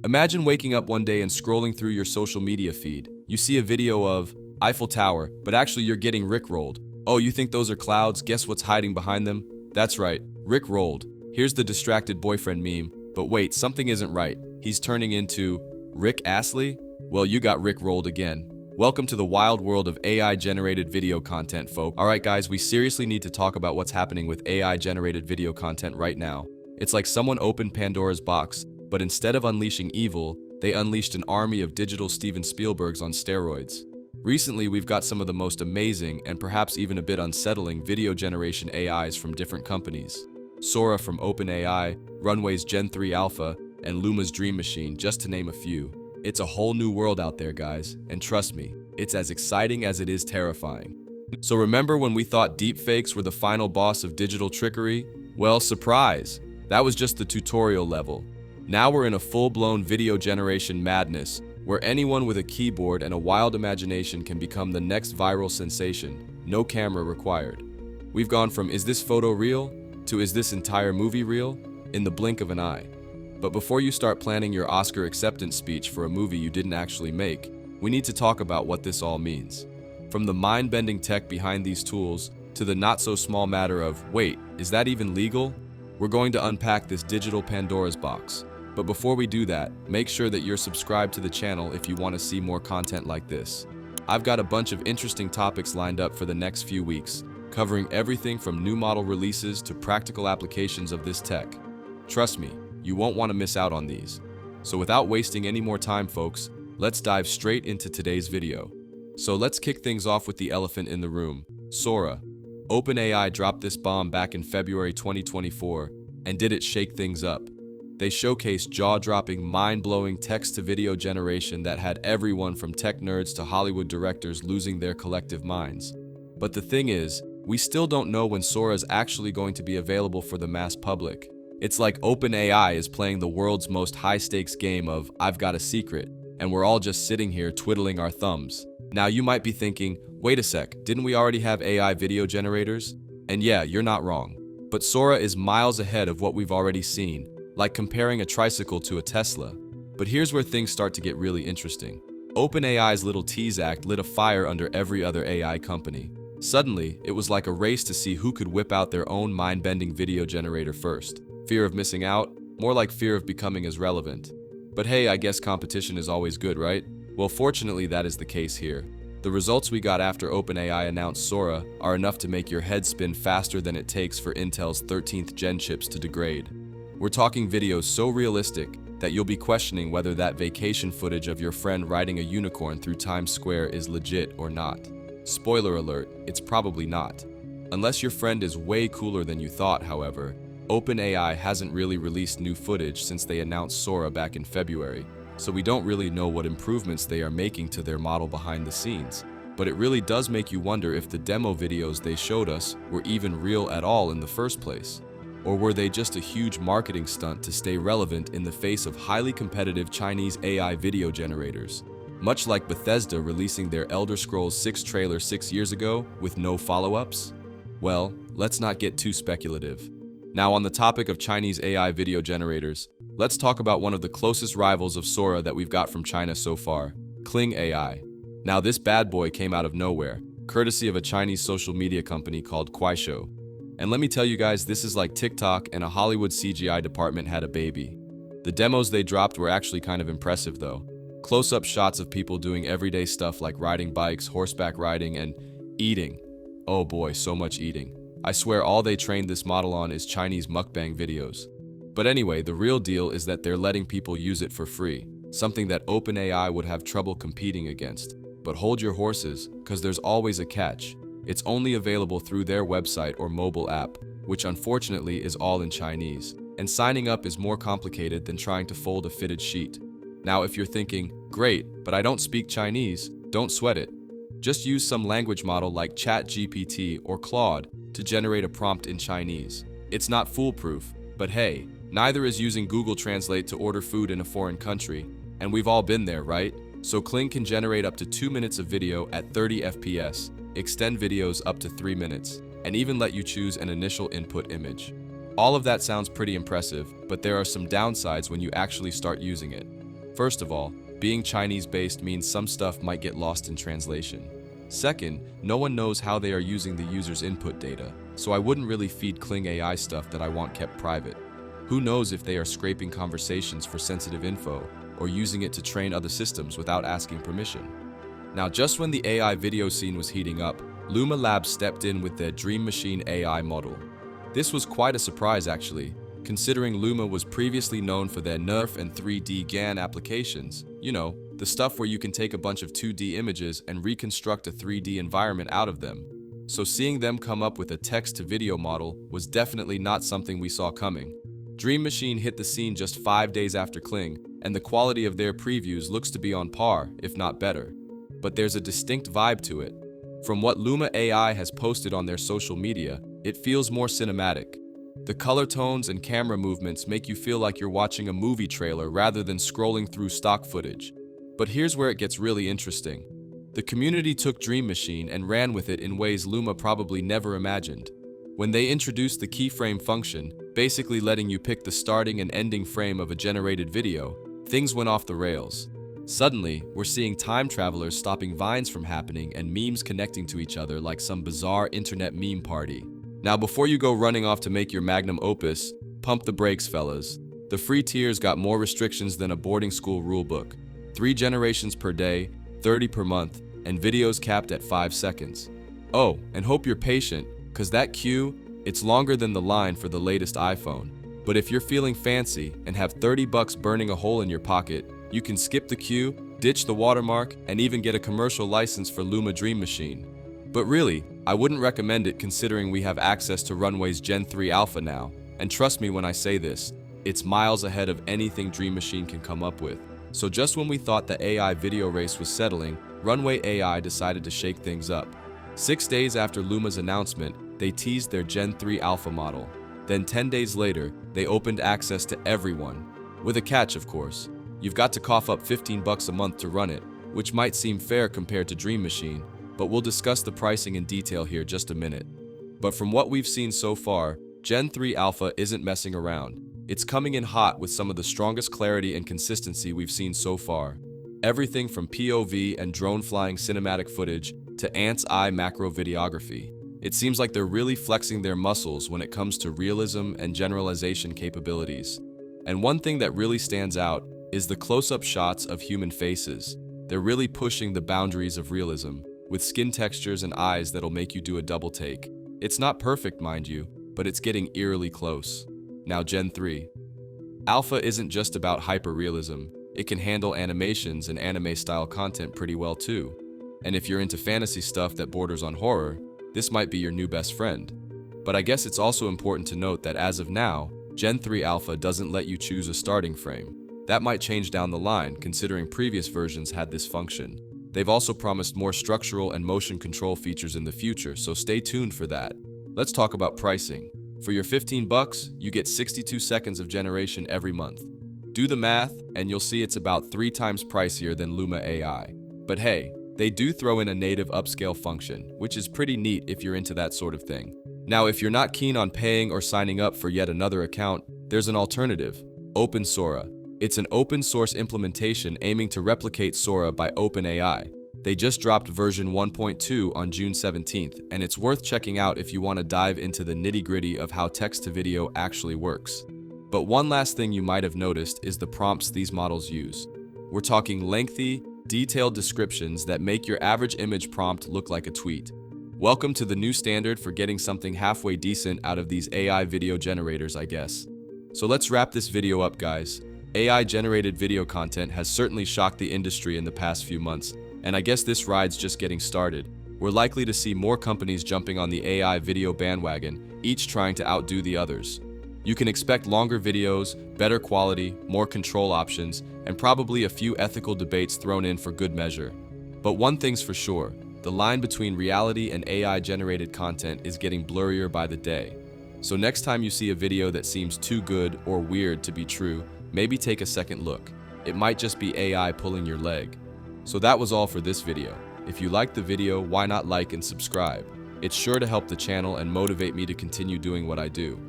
Imagine waking up one day and scrolling through your social media feed. You see a video of Eiffel Tower, but actually you're getting rickrolled. Oh, you think those are clouds? Guess what's hiding behind them? That's right, rickrolled. Here's the distracted boyfriend meme. But wait, something isn't right. He's turning into Rick Astley? Well, you got rickrolled again. Welcome to the wild world of AI-generated video content, folk. Alright guys, we seriously need to talk about what's happening with AI-generated video content right now. It's like someone opened Pandora's box, but instead of unleashing evil, they unleashed an army of digital Steven Spielbergs on steroids. Recently, we've got some of the most amazing and perhaps even a bit unsettling video generation AIs from different companies. Sora from OpenAI, Runway's Gen3 Alpha, and Luma's Dream Machine, just to name a few. It's a whole new world out there, guys, and trust me, it's as exciting as it is terrifying. So remember when we thought deepfakes were the final boss of digital trickery? Well, surprise! That was just the tutorial level. Now we're in a full-blown video generation madness, where anyone with a keyboard and a wild imagination can become the next viral sensation, no camera required. We've gone from "is this photo real?" to "is this entire movie real?" in the blink of an eye. But before you start planning your Oscar acceptance speech for a movie you didn't actually make, we need to talk about what this all means. From the mind-bending tech behind these tools to the not-so-small matter of, wait, is that even legal? We're going to unpack this digital Pandora's box. But before we do that, make sure that you're subscribed to the channel if you want to see more content like this. I've got a bunch of interesting topics lined up for the next few weeks, covering everything from new model releases to practical applications of this tech. Trust me, you won't want to miss out on these. So without wasting any more time, folks, let's dive straight into today's video. So let's kick things off with the elephant in the room, Sora. OpenAI dropped this bomb back in February 2024, and did it shake things up? They showcased jaw-dropping, mind-blowing text-to-video generation that had everyone from tech nerds to Hollywood directors losing their collective minds. But the thing is, we still don't know when Sora is actually going to be available for the mass public. It's like OpenAI is playing the world's most high-stakes game of "I've got a secret," and we're all just sitting here twiddling our thumbs. Now you might be thinking, wait a sec, didn't we already have AI video generators? And yeah, you're not wrong. But Sora is miles ahead of what we've already seen, like comparing a tricycle to a Tesla. But here's where things start to get really interesting. OpenAI's little tease act lit a fire under every other AI company. Suddenly, it was like a race to see who could whip out their own mind-bending video generator first. Fear of missing out? More like fear of becoming irrelevant. But hey, I guess competition is always good, right? Well, fortunately, that is the case here. The results we got after OpenAI announced Sora are enough to make your head spin faster than it takes for Intel's 13th gen chips to degrade. We're talking videos so realistic that you'll be questioning whether that vacation footage of your friend riding a unicorn through Times Square is legit or not. Spoiler alert, it's probably not. Unless your friend is way cooler than you thought, however, OpenAI hasn't really released new footage since they announced Sora back in February, so we don't really know what improvements they are making to their model behind the scenes. But it really does make you wonder if the demo videos they showed us were even real at all in the first place. Or were they just a huge marketing stunt to stay relevant in the face of highly competitive Chinese AI video generators? Much like Bethesda releasing their Elder Scrolls 6 trailer 6 years ago with no follow-ups? Well, let's not get too speculative. Now, on the topic of Chinese AI video generators, let's talk about one of the closest rivals of Sora that we've got from China so far, Kling AI. Now, this bad boy came out of nowhere, courtesy of a Chinese social media company called Kuaishou. And let me tell you guys, this is like TikTok and a Hollywood CGI department had a baby. The demos they dropped were actually kind of impressive though. Close-up shots of people doing everyday stuff like riding bikes, horseback riding, and eating. Oh boy, so much eating. I swear all they trained this model on is Chinese mukbang videos. But anyway, the real deal is that they're letting people use it for free, something that OpenAI would have trouble competing against. But hold your horses, because there's always a catch. It's only available through their website or mobile app, which unfortunately is all in Chinese. And signing up is more complicated than trying to fold a fitted sheet. Now, if you're thinking, great, but I don't speak Chinese, don't sweat it. Just use some language model like ChatGPT or Claude to generate a prompt in Chinese. It's not foolproof, but hey, neither is using Google Translate to order food in a foreign country, and we've all been there, right? So Kling can generate up to 2 minutes of video at 30 FPS, extend videos up to 3 minutes, and even let you choose an initial input image. All of that sounds pretty impressive, but there are some downsides when you actually start using it. First of all, being Chinese-based means some stuff might get lost in translation. Second, no one knows how they are using the user's input data, so I wouldn't really feed Kling AI stuff that I want kept private. Who knows if they are scraping conversations for sensitive info or using it to train other systems without asking permission. Now, just when the AI video scene was heating up, Luma Labs stepped in with their Dream Machine AI model. This was quite a surprise actually, considering Luma was previously known for their NERF and 3D GAN applications. You know, the stuff where you can take a bunch of 2D images and reconstruct a 3D environment out of them. So seeing them come up with a text-to-video model was definitely not something we saw coming. Dream Machine hit the scene just 5 days after Kling, and the quality of their previews looks to be on par, if not better. But there's a distinct vibe to it. From what Luma AI has posted on their social media, it feels more cinematic. The color tones and camera movements make you feel like you're watching a movie trailer rather than scrolling through stock footage. But here's where it gets really interesting. The community took Dream Machine and ran with it in ways Luma probably never imagined. When they introduced the keyframe function, basically letting you pick the starting and ending frame of a generated video, things went off the rails. Suddenly, we're seeing time travelers stopping vines from happening and memes connecting to each other like some bizarre internet meme party. Now, before you go running off to make your magnum opus, pump the brakes, fellas. The free tiers got more restrictions than a boarding school rulebook. 3 generations per day, 30 per month, and videos capped at 5 seconds. Oh, and hope you're patient, cause that queue, it's longer than the line for the latest iPhone. But if you're feeling fancy and have 30 bucks burning a hole in your pocket, you can skip the queue, ditch the watermark, and even get a commercial license for Luma Dream Machine. But really, I wouldn't recommend it considering we have access to Runway's Gen 3 Alpha now, and trust me when I say this, it's miles ahead of anything Dream Machine can come up with. So just when we thought the AI video race was settling, Runway AI decided to shake things up. 6 days after Luma's announcement, they teased their Gen 3 Alpha model. Then 10 days later, they opened access to everyone. With a catch, of course. You've got to cough up 15 bucks a month to run it, which might seem fair compared to Dream Machine, but we'll discuss the pricing in detail here just a minute. But from what we've seen so far, Gen 3 Alpha isn't messing around. It's coming in hot with some of the strongest clarity and consistency we've seen so far. Everything from POV and drone flying cinematic footage to ant's eye macro videography. It seems like they're really flexing their muscles when it comes to realism and generalization capabilities. And one thing that really stands out is the close-up shots of human faces. They're really pushing the boundaries of realism, with skin textures and eyes that'll make you do a double take. It's not perfect, mind you, but it's getting eerily close. Now Gen 3. Alpha isn't just about hyper-realism. It can handle animations and anime-style content pretty well too. And if you're into fantasy stuff that borders on horror, this might be your new best friend. But I guess it's also important to note that as of now, Gen 3 Alpha doesn't let you choose a starting frame. That might change down the line, considering previous versions had this function. They've also promised more structural and motion control features in the future, so stay tuned for that. Let's talk about pricing. For your 15 bucks, you get 62 seconds of generation every month. Do the math, and you'll see it's about 3 times pricier than Luma AI. But hey, they do throw in a native upscale function, which is pretty neat if you're into that sort of thing. Now, if you're not keen on paying or signing up for yet another account, there's an alternative, Sora. It's an open source implementation aiming to replicate Sora by OpenAI. They just dropped version 1.2 on June 17th, and it's worth checking out if you want to dive into the nitty-gritty of how text-to-video actually works. But one last thing you might have noticed is the prompts these models use. We're talking lengthy, detailed descriptions that make your average image prompt look like a tweet. Welcome to the new standard for getting something halfway decent out of these AI video generators, I guess. So let's wrap this video up, guys. AI-generated video content has certainly shocked the industry in the past few months, and I guess this ride's just getting started. We're likely to see more companies jumping on the AI video bandwagon, each trying to outdo the others. You can expect longer videos, better quality, more control options, and probably a few ethical debates thrown in for good measure. But one thing's for sure, the line between reality and AI-generated content is getting blurrier by the day. So next time you see a video that seems too good or weird to be true, maybe take a second look. It might just be AI pulling your leg. So that was all for this video. If you liked the video, why not like and subscribe? It's sure to help the channel and motivate me to continue doing what I do.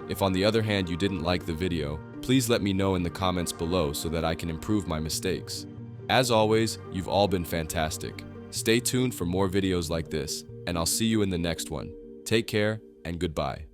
If on the other hand you didn't like the video, Please let me know in the comments below so that I can improve my mistakes. As always, you've all been fantastic. Stay tuned for more videos like this, and I'll see you in the next one. Take care and goodbye.